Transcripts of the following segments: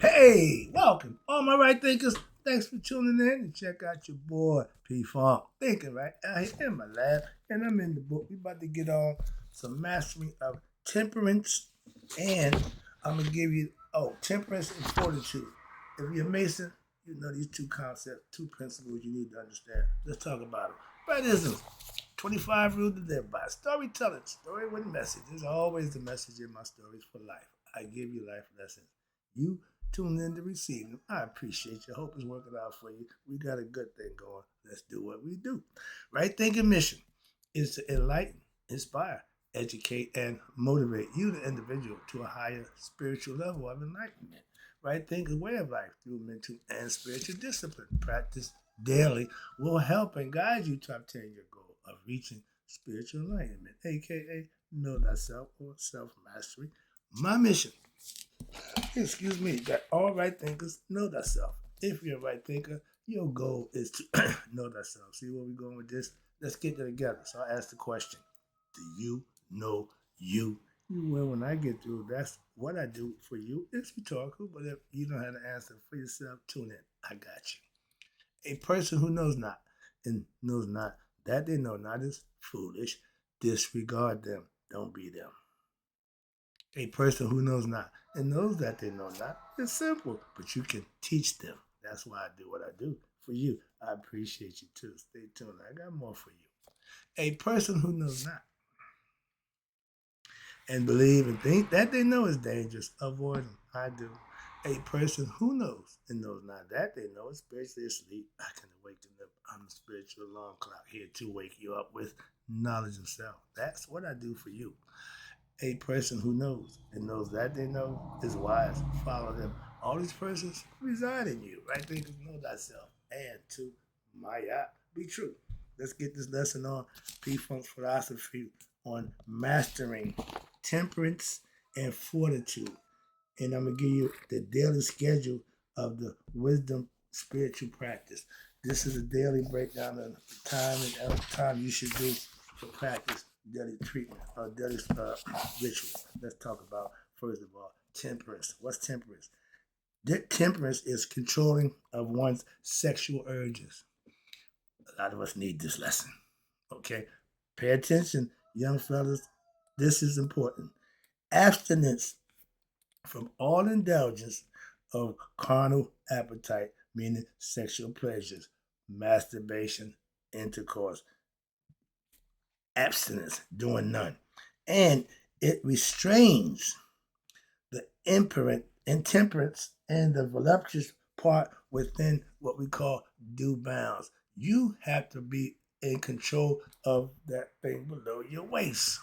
Hey, welcome, all my right thinkers. Thanks for tuning in and check out your boy P Funk. Thinking right out here in my lab, and I'm in the book. We about to get on some mastery of temperance, and I'm gonna give you temperance and fortitude. If you're a Mason, you know these two concepts, two principles you need to understand. Let's talk about them. Buddhism, 25 rules to live by. Storytelling, story with message. There's always the message in my stories for life. I give you life lessons. You tune in to receive them. I appreciate you. Hope it's working out for you. We got a good thing going. Let's do what we do. Right thinking mission is to enlighten, inspire, educate, and motivate you, the individual, to a higher spiritual level of enlightenment. Right thinking way of life through mental and spiritual discipline. Practice daily will help and guide you to obtain your goal of reaching spiritual enlightenment, aka know thyself or self mastery. My mission, excuse me, that all right thinkers know thyself. If you're a right thinker, your goal is to know thyself. See where we're going with this? Let's get it together. So I ask the question, do you know you? Well, when I get through, that's what I do for you. It's rhetorical, but if you don't have an answer for yourself, tune in. I got you. A person who knows not and knows not that they know not is foolish. Disregard them. Don't be them. A person who knows not and knows that they know not is simple, but you can teach them. That's why I do what I do for you. I appreciate you too. Stay tuned. I got more for you. A person who knows not and believe and think that they know is dangerous, avoid them. I do. A person who knows and knows not that they know is spiritually asleep. I can awaken them. I'm the spiritual alarm clock here to wake you up with knowledge of self. That's what I do for you. A person who knows and knows that they know is wise. Follow them. All these persons reside in you, right? They can know thyself. And to Maya, be true. Let's get this lesson on P Funk's philosophy on mastering temperance and fortitude. And I'm gonna give you the daily schedule of the wisdom spiritual practice. This is a daily breakdown of the time and time you should do for practice daily treatment or daily rituals. Let's talk about first of all temperance. What's temperance? Temperance is controlling of one's sexual urges. A lot of us need this lesson. Okay, pay attention, young fellas. This is important. Abstinence from all indulgence of carnal appetite, meaning sexual pleasures, masturbation, intercourse, abstinence, doing none. And it restrains the intemperance and the voluptuous part within what we call due bounds. You have to be in control of that thing below your waist.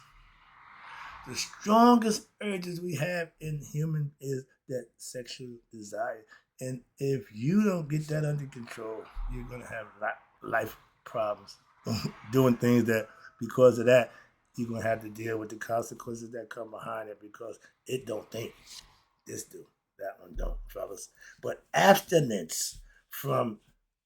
The strongest urges we have in human is that sexual desire. And if you don't get that under control, you're gonna have life problems doing things that because of that you're gonna have to deal with the consequences that come behind it because it don't think. This do, that one don't, fellas. But abstinence from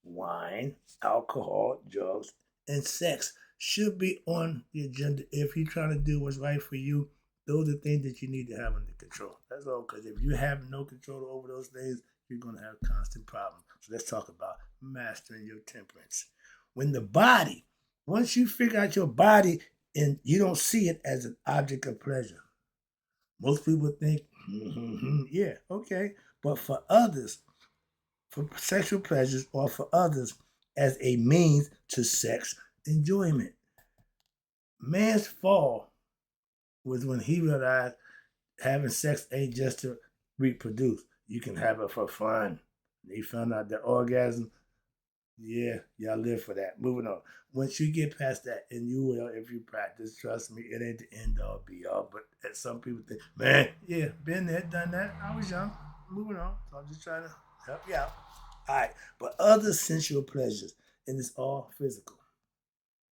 wine, alcohol, drugs, and sex should be on the agenda if you're trying to do what's right for you. Those are things that you need to have under control. That's all. Because if you have no control over those things, you're going to have constant problems. So let's talk about mastering your temperance. When the body, once you figure out your body and you don't see it as an object of pleasure, most people think, yeah, okay. But for others, for sexual pleasures or for others as a means to sex enjoyment. Man's fall was when he realized having sex ain't just to reproduce. You can have it for fun. He found out that orgasm, yeah, y'all live for that. Moving on. Once you get past that, and you will if you practice, trust me, it ain't the end all be all. But some people think, man, yeah, been there, done that. I was young. Moving on. So I'm just trying to help you out. All right. But other sensual pleasures, and it's all physical.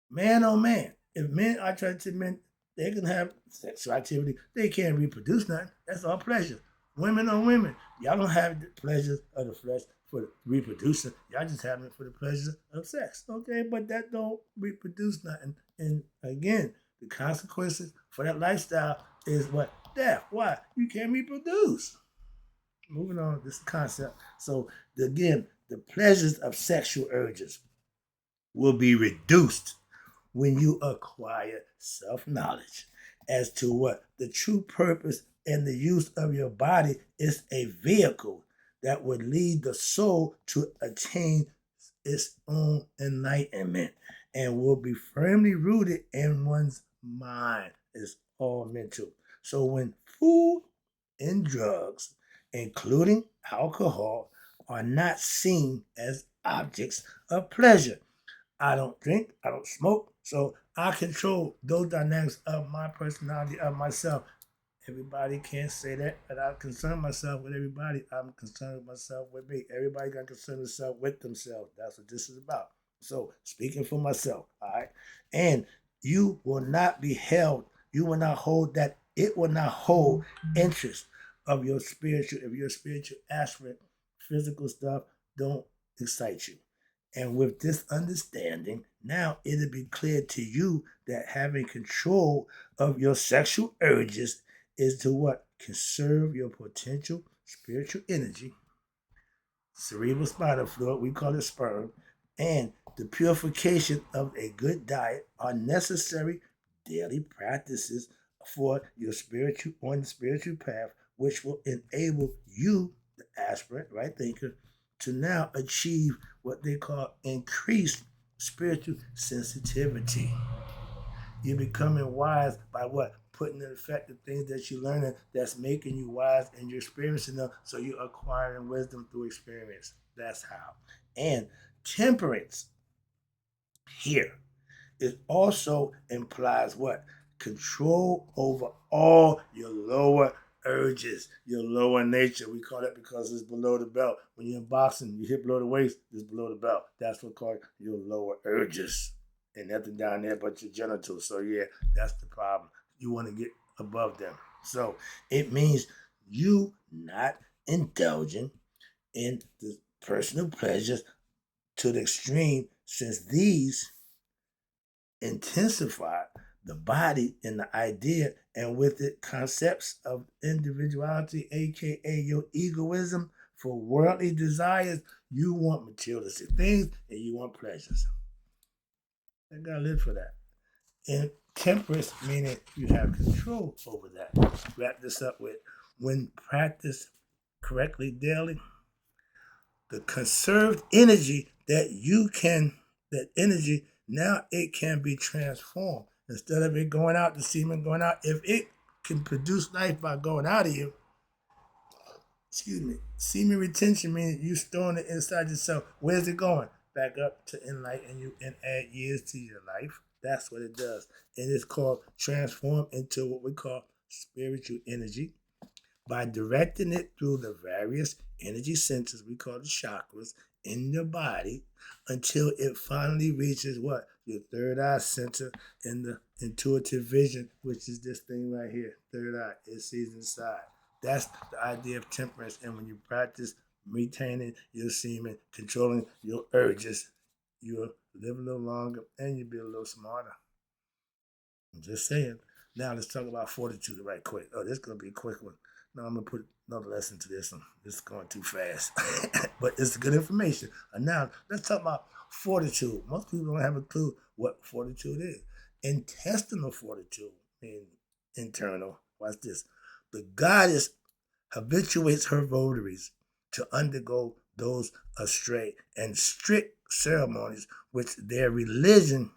Man, oh man, if men are trying to men, they can have sexual activity. They can't reproduce nothing. That's all pleasure. Women on women, y'all don't have the pleasures of the flesh for the reproducing. Y'all just having it for the pleasure of sex. Okay, but that don't reproduce nothing. And again, the consequences for that lifestyle is what? Death. Why? You can't reproduce. Moving on, this concept. So again, the pleasures of sexual urges will be reduced when you acquire self-knowledge as to what the true purpose and the use of your body is, a vehicle that would lead the soul to attain its own enlightenment and will be firmly rooted in one's mind. It's all mental. So when food and drugs, including alcohol, are not seen as objects of pleasure, I don't drink, I don't smoke, so I control those dynamics of my personality, of myself. Everybody can't say that, but I concern myself with everybody. I'm concerned with myself with me. Everybody got to concern themselves with themselves. That's what this is about. So, speaking for myself, all right? And you will not be held, you will not hold that, it will not hold interest of your spiritual, if your spiritual aspect, physical stuff don't excite you. And with this understanding, now it'll be clear to you that having control of your sexual urges is to what? Conserve your potential spiritual energy, cerebral spinal fluid, we call it sperm, and the purification of a good diet are necessary daily practices for your spiritual on the spiritual path, which will enable you, the aspirant, right thinker, to now achieve what they call increased spiritual sensitivity. You're becoming wise by what? Putting in effect the things that you're learning that's making you wise and you're experiencing them. So you're acquiring wisdom through experience. That's how. And temperance here, it also implies what? Control over all your lower urges, your lower nature. We call that because it's below the belt. When you're in boxing, you hit below the waist, it's below the belt. That's what called your lower urges. And nothing down there but your genitals. So yeah, that's the problem. You want to get above them. So it means you not indulging in the personal pleasures to the extreme, since these intensify the body and the idea, and with it concepts of individuality, aka your egoism for worldly desires. You want materialistic things and you want pleasures. I gotta live for that. And temperance meaning you have control over that. Wrap this up with, when practiced correctly daily, the conserved energy that energy, now it can be transformed. Instead of it going out, the semen going out, if it can produce life by going out of you, excuse me, semen retention means you storing it inside yourself. Where's it going? Back up to enlighten you and add years to your life. That's what it does. And it's called transform into what we call spiritual energy by directing it through the various energy centers, we call the chakras, in your body, until it finally reaches what? Your third eye center in the intuitive vision, which is this thing right here. Third eye, it sees inside. That's the idea of temperance. And when you practice retaining your semen, controlling your urges, you'll live a little longer and you'll be a little smarter. I'm just saying. Now let's talk about fortitude right quick. Oh, this is gonna be a quick one. No, I'm gonna put another lesson to this one. This is going too fast, but it's good information. And now let's talk about fortitude. Most people don't have a clue what fortitude is. Intestinal fortitude, mean internal. Watch this. The goddess habituates her votaries to undergo those astray and strict ceremonies which their religion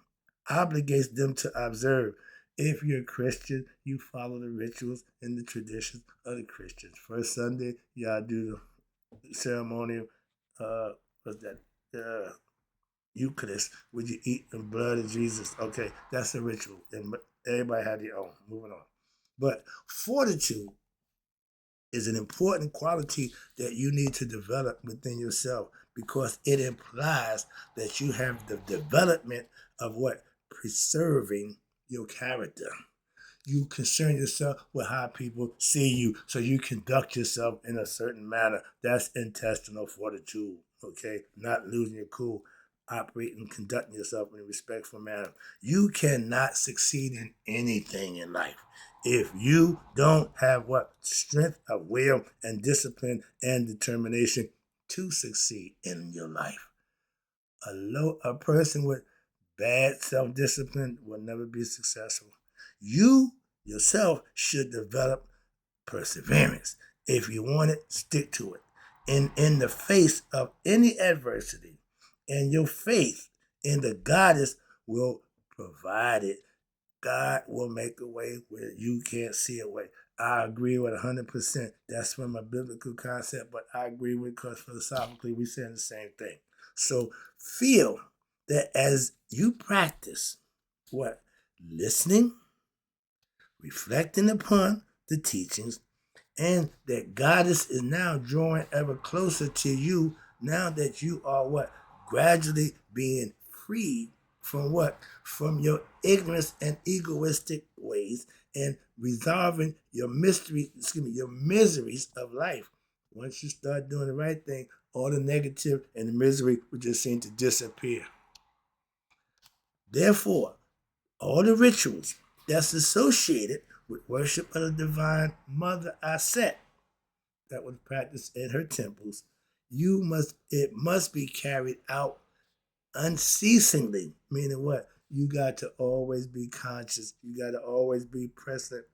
obligates them to observe. If you're a Christian, you follow the rituals and the traditions of the Christians. First Sunday, y'all do the ceremonial, what's that? Eucharist, would you eat the blood of Jesus? Okay, that's a ritual. And everybody had their own. Moving on. But fortitude is an important quality that you need to develop within yourself, because it implies that you have the development of what? Preserving your character. You concern yourself with how people see you, so you conduct yourself in a certain manner. That's intestinal fortitude, okay? Not losing your cool. operate and conducting yourself in a respectful manner. You cannot succeed in anything in life if you don't have what? Strength of will and discipline and determination to succeed in your life. A person with bad self-discipline will never be successful. You yourself should develop perseverance. If you want it, stick to it. In the face of any adversity, and your faith in the goddess will provide it. God will make a way where you can't see a way. I agree with 100%. That's from a biblical concept, but I agree with because philosophically we're saying the same thing. So feel that as you practice what? Listening, reflecting upon the teachings, and that Goddess is now drawing ever closer to you now that you are what? Gradually being freed from what? From your ignorance and egoistic ways and resolving your your miseries of life. Once you start doing the right thing, all the negative and the misery will just seem to disappear. Therefore, all the rituals that's associated with worship of the Divine Mother Aset that was practiced in her temples, it must be carried out unceasingly. Meaning what? You got to always be conscious. You got to always be present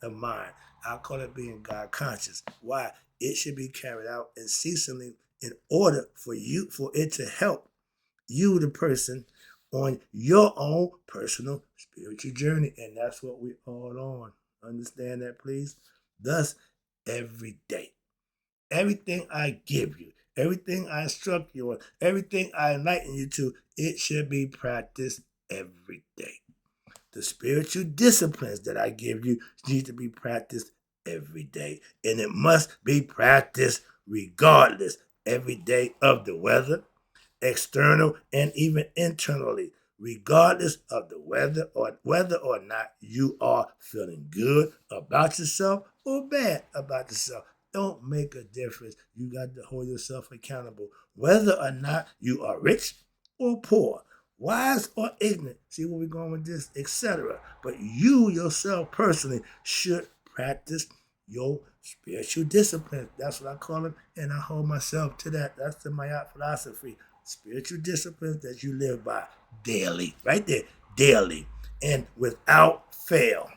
of mind. I call it being God conscious. Why? It should be carried out unceasingly in order for it to help you, the person, on your own personal spiritual journey. And that's what we're all on. Understand that, please? Thus, every day, everything I give you, everything I instruct you on, everything I enlighten you to, it should be practiced every day. The spiritual disciplines that I give you need to be practiced every day. And it must be practiced regardless every day of the weather, external and even internally, regardless of the whether or not you are feeling good about yourself or bad about yourself. Don't make a difference. You got to hold yourself accountable, whether or not you are rich or poor, wise or ignorant. See where we're going with this, etc. But you yourself personally should practice your spiritual discipline. That's what I call it, and I hold myself to that. That's the Mayat philosophy. Spiritual disciplines that you live by daily, right there, daily, and without fail.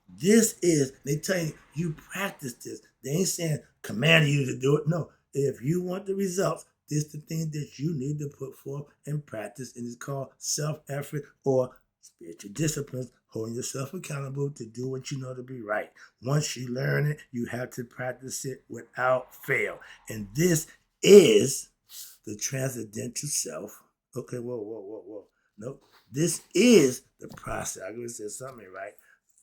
This is, they tell you practice this. They ain't saying command you to do it. No, if you want the results, this is the thing that you need to put forth and practice, and it's called self-effort or spiritual disciplines, holding yourself accountable to do what you know to be right. Once you learn it, you have to practice it without fail. And this is the transcendental self. Okay, whoa. Nope. This is the process. I could say something right,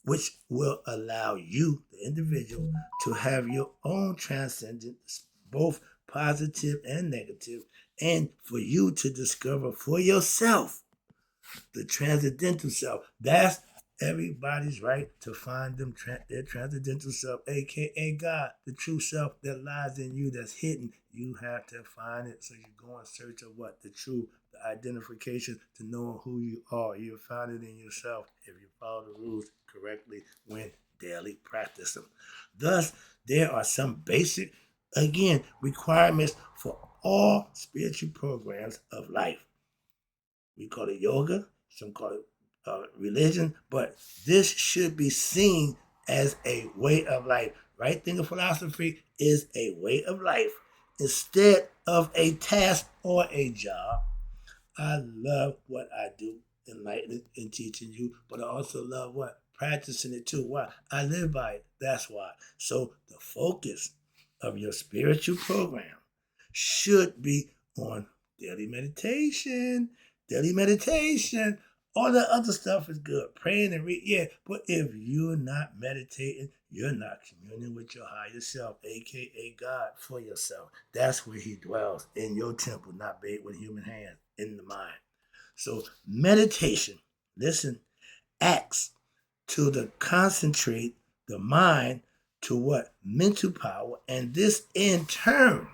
which will allow you, the individual, to have your own transcendence, both positive and negative, and for you to discover for yourself the transcendental self. That's everybody's right to find their transcendental self, aka God, the true self that lies in you, that's hidden. You have to find it. So you go in search of what? The true, the identification to knowing who you are. You'll find it in yourself if you follow the rules correctly when daily practice them. Thus, there are some basic, again, requirements for all spiritual programs of life. We call it yoga, some call it religion, but this should be seen as a way of life. Right thing of philosophy is a way of life instead of a task or a job. I love what I do, enlightening and teaching you, but I also love what? Practicing it too. Why? I live by it. That's why. So the focus of your spiritual program should be on daily meditation. Daily meditation. All the other stuff is good. Praying and read, yeah. But if you're not meditating, you're not communing with your higher self, aka God, for yourself. That's where He dwells, in your temple, not made with human hands, in the mind. So meditation, listen, acts to concentrate the mind to what? Mental power. And this in turn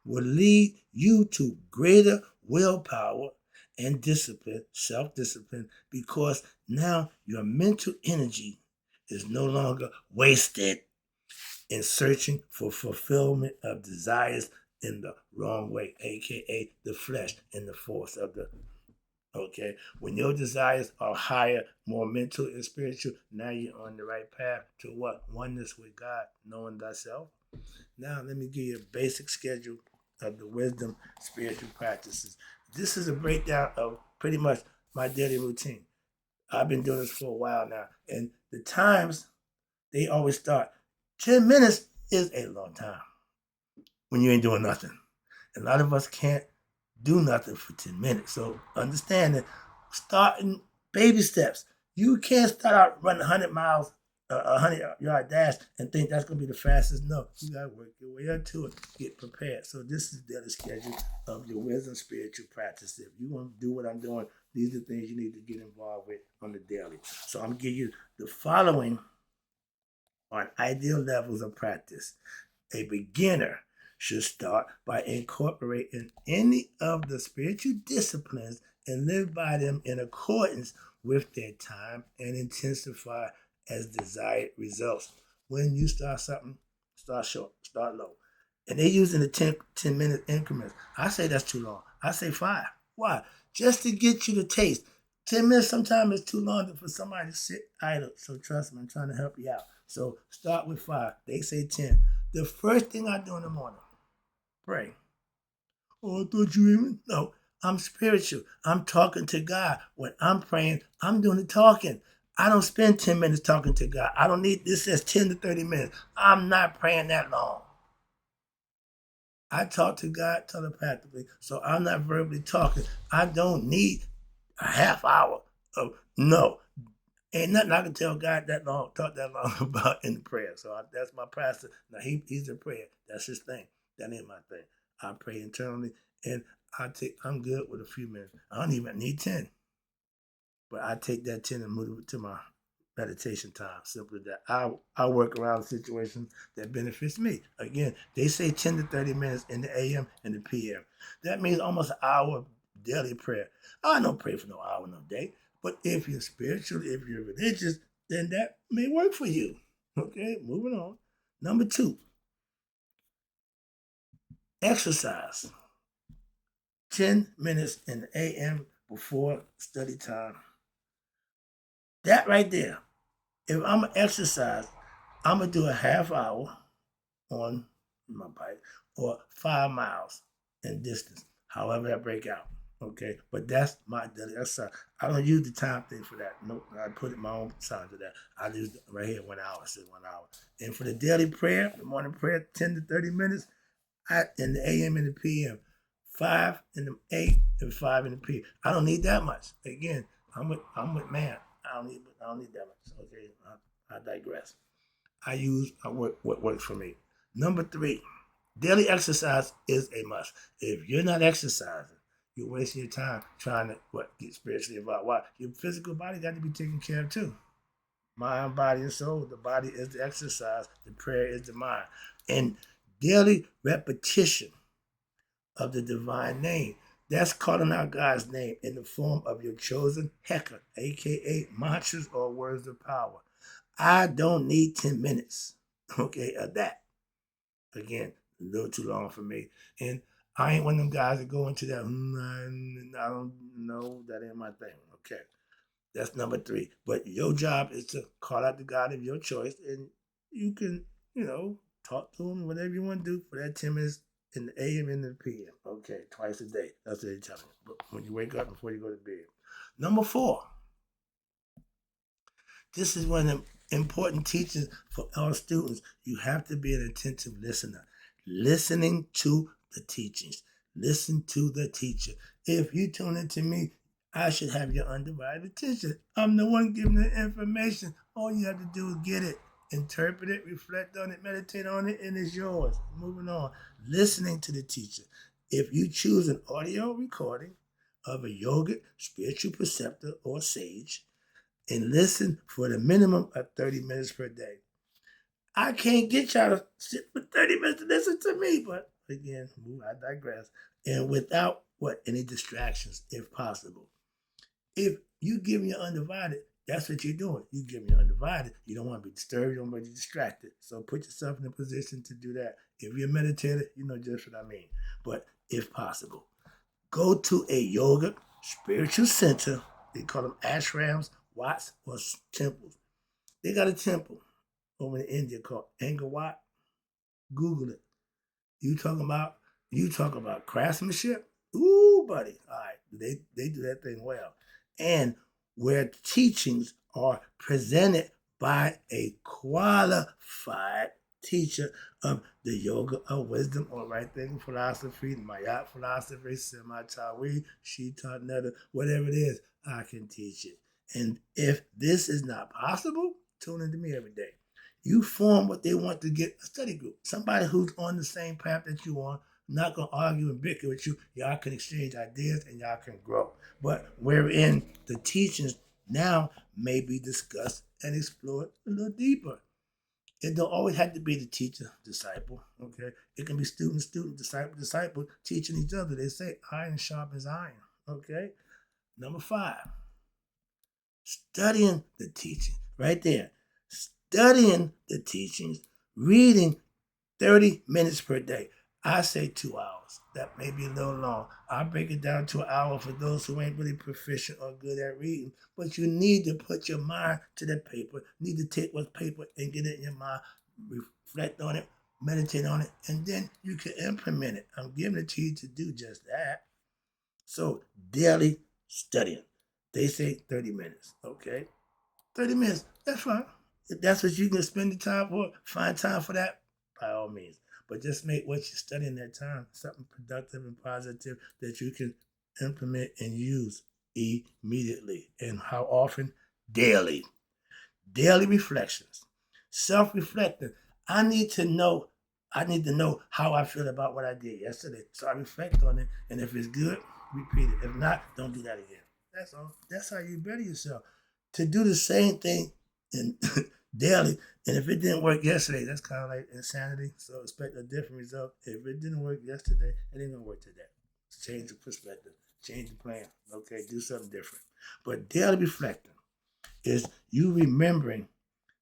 will lead you to greater willpower and discipline, self-discipline, because now your mental energy is no longer wasted in searching for fulfillment of desires in the wrong way, aka the flesh and the force of the okay. When your desires are higher, more mental and spiritual, now you're on the right path to what? Oneness with God, knowing thyself. Now let me give you a basic schedule of the wisdom spiritual practices. This is a breakdown of pretty much my daily routine. I've been doing this for a while now, and the times they always start. 10 minutes is a long time when you ain't doing nothing. A lot of us can't do nothing for 10 minutes. So understand that starting baby steps. You can't start out running 100 miles, a 100-yard dash and think that's going to be the fastest. No, you got to work your way up to it, get prepared. So this is the daily schedule of your wisdom spiritual practice. If you want to do what I'm doing, these are the things you need to get involved with on the daily. So I'm going to give you the following on ideal levels of practice. A beginner should start by incorporating any of the spiritual disciplines and live by them in accordance with their time and intensify as desired results. When you start something, start short, start low. And they're using the 10-minute increments. I say that's too long. I say 5. Why? Just to get you the taste. 10 minutes sometimes is too long for somebody to sit idle. So trust me, I'm trying to help you out. So start with 5. They say 10. The first thing I do in the morning, pray. Oh, I thought you even. No, I'm spiritual. I'm talking to God. When I'm praying, I'm doing the talking. I don't spend 10 minutes talking to God. I don't need, this says 10 to 30 minutes. I'm not praying that long. I talk to God telepathically, so I'm not verbally talking. I don't need a half hour of, no. Ain't nothing I can tell God that long, talk that long about in the prayer. So that's my pastor. Now he's a prayer. That's his thing. That ain't my thing. I pray internally, and I'm good with a few minutes. I don't even need 10, but I take that 10 and move it to my meditation time. Simply that I work around situations that benefits me. Again, they say 10 to 30 minutes in the AM and the PM. That means almost an hour of daily prayer. I don't pray for no hour no day. But if you're spiritual, if you're religious, then that may work for you. Okay, moving on. Number 2, exercise. 10 minutes in the AM before study time. That right there. If I'm going to exercise, I'm going to do a half hour on my bike or 5 miles in distance, however I break out. Okay, but that's my daily exercise. I don't use the time thing for that. Nope, I put it my own time to that. I use right here 1 hour, say 1 hour. And for the daily prayer, the morning prayer, 10 to 30 minutes, in the AM and the PM, 5 in the 8 and 5 in the PM. I don't need that much. Again, I'm with man. I don't need that much. Okay, I digress. I work what works for me. Number 3, daily exercise is a must. If you're not exercising, you're wasting your time trying to get spiritually involved. Why? Your physical body got to be taken care of too. Mind, body, and soul. The body is the exercise. The prayer is the mind. And daily repetition of the divine name. That's calling out God's name in the form of your chosen Heka, aka mantras or words of power. I don't need 10 minutes, okay, of that. Again, a little too long for me. And I ain't one of them guys that go into that, I don't know, that ain't my thing, okay. That's number 3. But your job is to call out the God of your choice, and you can, talk to him, whatever you want to do for that 10 minutes in the AM and the PM. Okay, twice a day. That's what they tell me. But when you wake up before you go to bed. Number 4. This is one of the important teachings for all students. You have to be an attentive listener. Listening to the teachings. Listen to the teacher. If you tune into me, I should have your undivided attention. I'm the one giving the information. All you have to do is get it, interpret it, reflect on it, meditate on it, and it's yours. Moving on. Listening to the teacher. If you choose an audio recording of a yogic, spiritual preceptor, or sage, and listen for the minimum of 30 minutes per day. I can't get y'all to sit for 30 minutes to listen to me, but again, I digress. And without what? Any distractions, if possible. If you give me undivided, that's what you're doing. You give me undivided. You don't want to be disturbed. You don't want to be distracted. So put yourself in a position to do that. If you're a meditator, you know just what I mean. But if possible, go to a yoga spiritual center. They call them ashrams, wats, or temples. They got a temple over in India called Angkor Wat. Google it. You talk about craftsmanship? Ooh, buddy. All right. They do that thing well. And where teachings are presented by a qualified teacher of the yoga of wisdom or right thinking philosophy, Maya philosophy, Semi-Tawi, Shita Netta, whatever it is, I can teach it. And if this is not possible, tune into me every day. You form what they want to get, a study group. Somebody who's on the same path that you on, not going to argue and bicker with you. Y'all can exchange ideas and y'all can grow. But wherein the teachings now may be discussed and explored a little deeper. It don't always have to be the teacher, disciple, okay? It can be student, disciple, teaching each other. They say iron sharpens iron, okay? Number 5, studying the teaching. Right there. Studying the teachings, reading 30 minutes per day. I say 2 hours. That may be a little long. I break it down to an hour for those who ain't really proficient or good at reading. But you need to put your mind to the paper. You need to take what's paper and get it in your mind, reflect on it, meditate on it, and then you can implement it. I'm giving it to you to do just that. So daily studying. They say 30 minutes, okay? 30 minutes, that's fine. If that's what you can spend the time for, find time for that, by all means. But just make what you're studying that time something productive and positive that you can implement and use immediately. And how often? Daily. Daily reflections. Self-reflecting. I need to know how I feel about what I did yesterday. So I reflect on it. And if it's good, repeat it. If not, don't do that again. That's all. That's how you better yourself. To do the same thing in daily, and if it didn't work yesterday, that's kind of like insanity. So expect a different result. If it didn't work yesterday, it ain't gonna work today. Change the perspective, change the plan. Okay, do something different. But daily reflecting is you remembering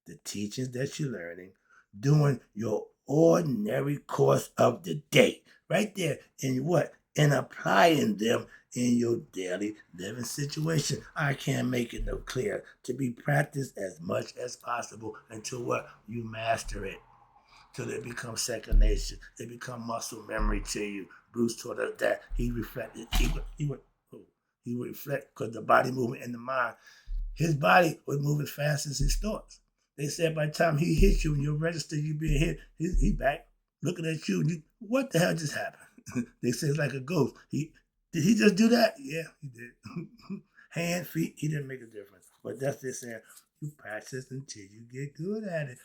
the teachings that you're learning, doing your ordinary course of the day, right there, and what? And applying them in your daily living situation. I can't make it no clearer. To be practiced as much as possible until what? You master it. Till it becomes second nature. It becomes muscle memory to you. Bruce taught us that. He reflected. He would reflect because the body movement and the mind. His body would move as fast as his thoughts. They said by the time he hit you and you're registered, you being hit, he back looking at you. What the hell just happened? They say it's like a ghost. Did he just do that? Yeah, he did. Hand, feet, he didn't make a difference. But that's just saying you practice until you get good at it.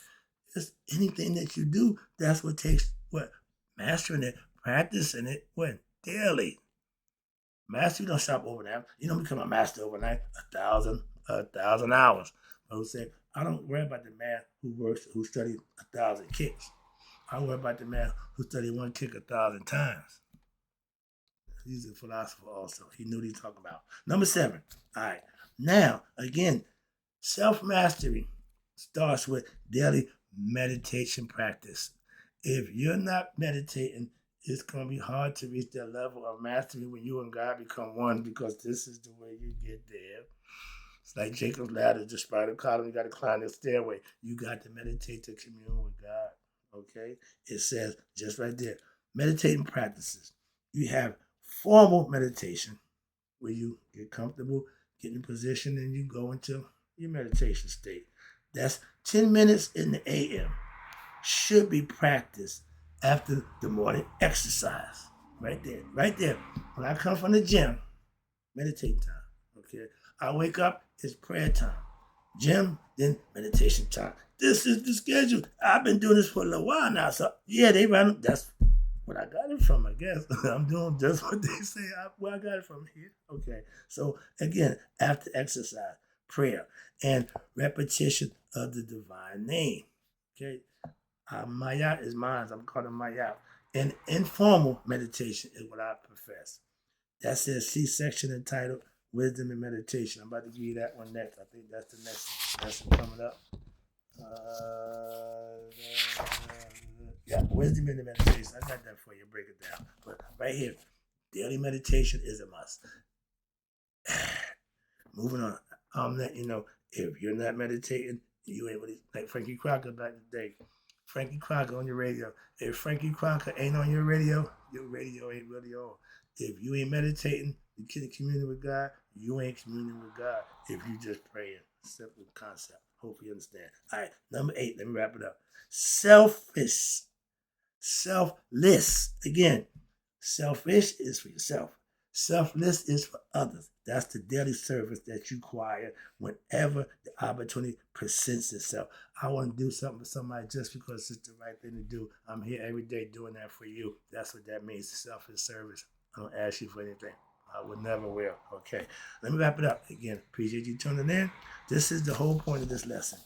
Just anything that you do, that's what takes what? Mastering it, practicing it, when? Daily. Master, you don't stop overnight. You don't become a master overnight. 1,000 hours. I would say, I don't worry about the man who studied 1,000 kicks. I worry about the man who studied one kick 1,000 times. He's a philosopher also. He knew what he talked about. Number 7. All right. Now, again, self-mastery starts with daily meditation practice. If you're not meditating, it's going to be hard to reach that level of mastery when you and God become one, because this is the way you get there. It's like Jacob's ladder, the spider column. You got to climb the stairway. You got to meditate to commune with God. Okay? It says just right there, meditating practices. You have formal meditation where you get comfortable, get in position, and you go into your meditation state. That's 10 minutes in the AM. Should be practiced after the morning exercise. Right there. Right there. When I come from the gym, meditate time. Okay. I wake up, it's prayer time. Gym, then meditation time. This is the schedule. I've been doing this for a little while now. So yeah, they run. That's what I got it from, I guess. I'm doing just what they say. Where I got it from here. Okay. So again, after exercise, prayer, and repetition of the divine name. Okay. Maya is mine. I'm calling Maya. And informal meditation is what I profess. That's a C-section entitled Wisdom and Meditation. I'm about to give you that one next. I think that's the next lesson coming up. Yeah, wisdom and meditation. I got that for you. Break it down. But right here, daily meditation is a must. Moving on. I'm letting you know, if you're not meditating, you ain't really like Frankie Crocker back in the day. Frankie Crocker on your radio. If Frankie Crocker ain't on your radio ain't really on. If you ain't meditating, you can't commune with God, you ain't communing with God if you just praying. Simple concept. Hope you understand. All right, number 8, let me wrap it up. Selfish. Selfless. Again, selfish is for yourself. Selfless is for others. That's the daily service that you acquire whenever the opportunity presents itself. I want to do something for somebody just because it's the right thing to do. I'm here every day doing that for you. That's what that means, selfish service. I don't ask you for anything. I would never will. Okay, let me wrap it up. Again, appreciate you tuning in. This is the whole point of this lesson.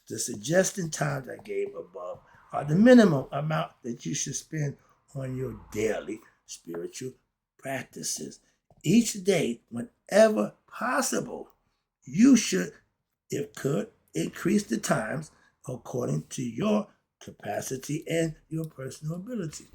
The suggested times I gave above are the minimum amount that you should spend on your daily spiritual practices. Each day, whenever possible, you should, if could, increase the times according to your capacity and your personal ability.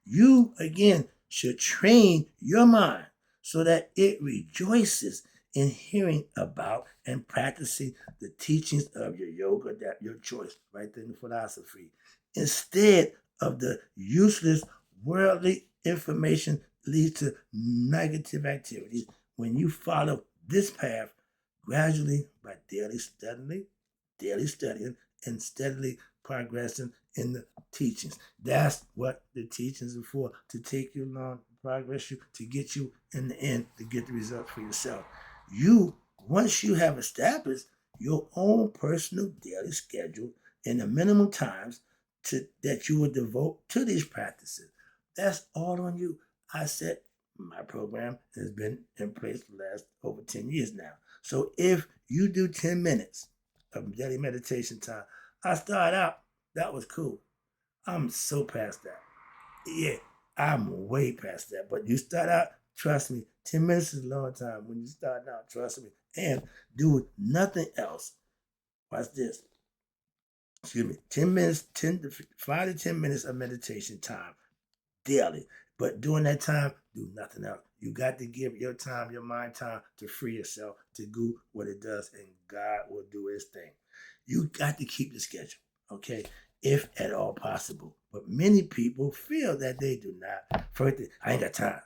You, again, should train your mind so that it rejoices in hearing about and practicing the teachings of your yoga, that your choice, right there in the philosophy, instead of the useless worldly information leads to negative activities. When you follow this path gradually by daily studying, and steadily progressing in the teachings. That's what the teachings are for, to take you along, progress you, to get you in the end, to get the results for yourself. Once you have established your own personal daily schedule and the minimum times that you will devote to these practices, that's all on you. I said my program has been in place for the last over 10 years now. So if you do 10 minutes of daily meditation time, I started out, that was cool. I'm so past that. Yeah, I'm way past that. But you start out, trust me, 10 minutes is a long time when you start out, trust me. And do nothing else. Watch this. Excuse me, 10 minutes, 5 to 10 minutes of meditation time daily. But during that time, do nothing else. You got to give your time, your mind time to free yourself, to do what it does, and God will do his thing. You got to keep the schedule, okay, if at all possible. But many people feel that they do not. First, I ain't got time.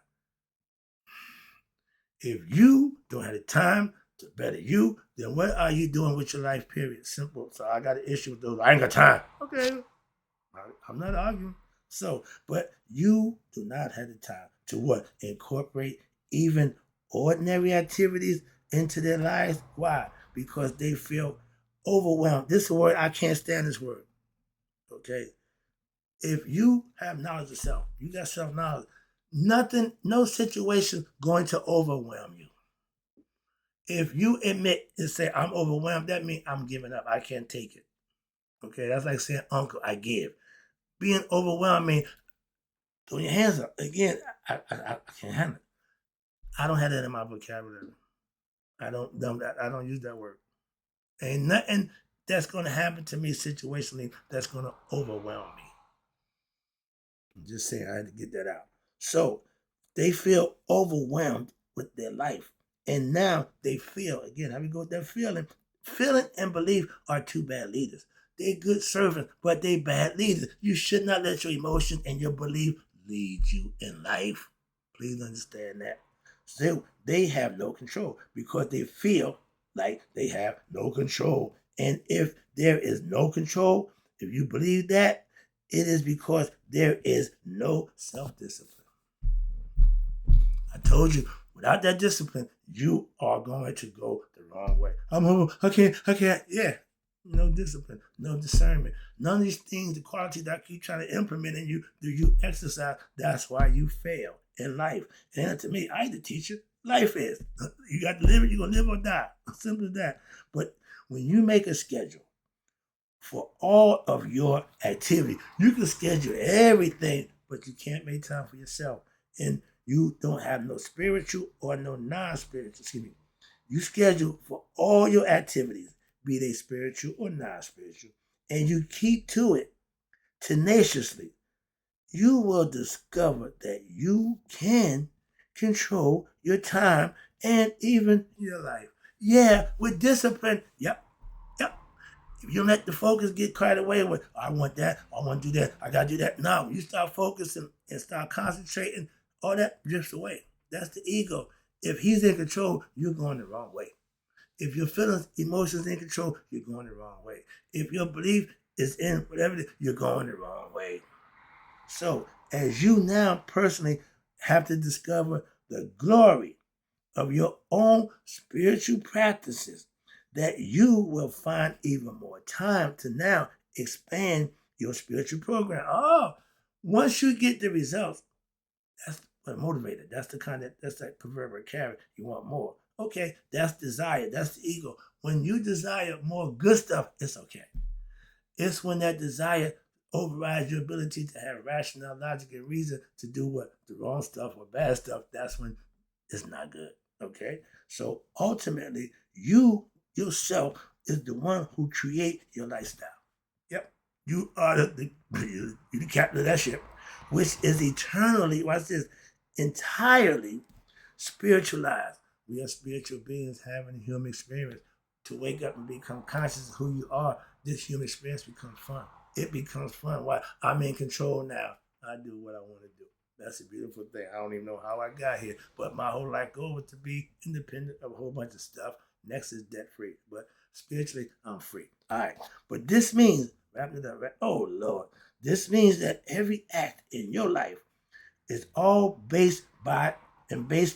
If you don't have the time to better you, then what are you doing with your life, period? Simple. So I got an issue with those. I ain't got time. Okay, I'm not arguing. So, but you do not have the time to what? Incorporate even ordinary activities into their lives. Why? Because they feel overwhelmed. This word, I can't stand this word. Okay? If you have knowledge of self, you got self-knowledge, nothing, no situation going to overwhelm you. If you admit and say, I'm overwhelmed, that means I'm giving up. I can't take it. Okay? That's like saying, uncle, I give. Being overwhelmed means throw your hands up. Again, I can't handle it. I don't have that in my vocabulary. I don't use that word. Ain't nothing that's going to happen to me situationally that's going to overwhelm me. I'm just saying, I had to get that out. So they feel overwhelmed with their life. And now they feel, again, how we go with that feeling? Feeling and belief are two bad leaders. They're good servants, but they bad leaders. You should not let your emotion and your belief lead you in life. Please understand that. So they have no control because they feel like they have no control. And if there is no control, if you believe that, it is because there is no self-discipline. I told you, without that discipline, you are going to go the wrong way. I can't. Yeah, no discipline, no discernment. None of these things, the qualities that I keep trying to implement in you, do you exercise? That's why you fail in life. And to me, I ain't the teacher. Life is. You got to live it, you're going to live or die. Simple as that. But when you make a schedule, for all of your activity. You can schedule everything, but you can't make time for yourself. And you don't have no spiritual or no non-spiritual, excuse me. You schedule for all your activities, be they spiritual or non-spiritual, and you keep to it tenaciously. You will discover that you can control your time and even your life. Yeah, with discipline. Yep, yep. If you don't let the focus get carried away with, oh, I want that, I want to do that, I got to do that. No, you start focusing and start concentrating, all that drifts away. That's the ego. If he's in control, you're going the wrong way. If your feelings, emotions in control, you're going the wrong way. If your belief is in whatever, you're going the wrong way. So, as you now personally have to discover the glory of your own spiritual practices, that you will find even more time to now expand your spiritual program. Oh, once you get the results, that's what motivated. That's that proverbial carrot. You want more. Okay, that's desire. That's the ego. When you desire more good stuff, it's okay. It's when that desire overrides your ability to have rational logic and reason to do what? The wrong stuff or bad stuff. That's when it's not good. Okay? So ultimately, you yourself is the one who create your lifestyle. Yep. You are you're the captain of that ship, which is eternally, watch this, entirely spiritualized. We are spiritual beings having a human experience. To wake up and become conscious of who you are, this human experience becomes fun. It becomes fun. Why? I'm in control now. I do what I want to do. That's a beautiful thing. I don't even know how I got here, but my whole life goal was to be independent of a whole bunch of stuff. Next is debt free, but spiritually, I'm free. All right. But this means, wrap it up, right? Oh, Lord. This means that every act in your life is all based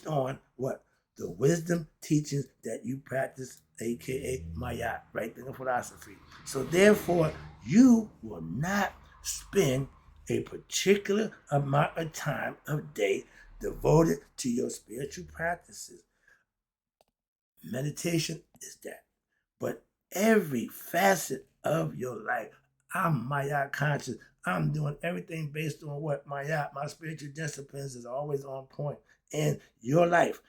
on what? The wisdom teachings that you practice, aka Maya, right? Thinking philosophy. So therefore, you will not spend a particular amount of time of day devoted to your spiritual practices. Meditation is that. But every facet of your life, I'm Maya conscious. I'm doing everything based on what my spiritual disciplines is always on point. In your life,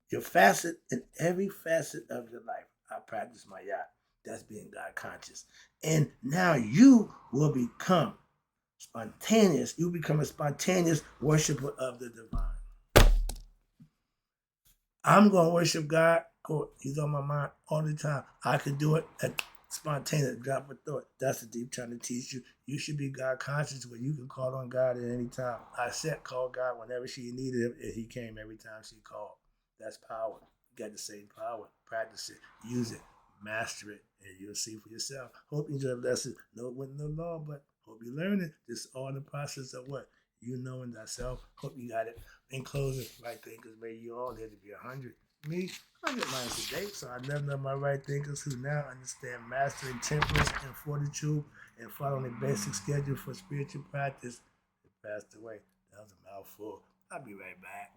your facet, in every facet of your life, I practice Maya. That's being God conscious. And now you will become spontaneous. You become a spontaneous worshiper of the divine. I'm going to worship God. He's on my mind all the time. I can do it at spontaneous drop of thought. That's the deep trying to teach you. You should be God conscious where you can call on God at any time. I said call God whenever she needed him, and he came every time she called. That's power. You got the same power. Practice it. Use it. Master it. And you'll see for yourself. Hope you enjoy the lesson. No it wasn't no law, but hope you learn it. This all in the process of what? You knowing thyself. Hope you got it. In closing, right thinkers, may you all live to be 100. Me, 100 miles a day, so I never know my right thinkers who now understand mastering temperance and fortitude and following a basic schedule for spiritual practice. They passed away. That was a mouthful. I'll be right back.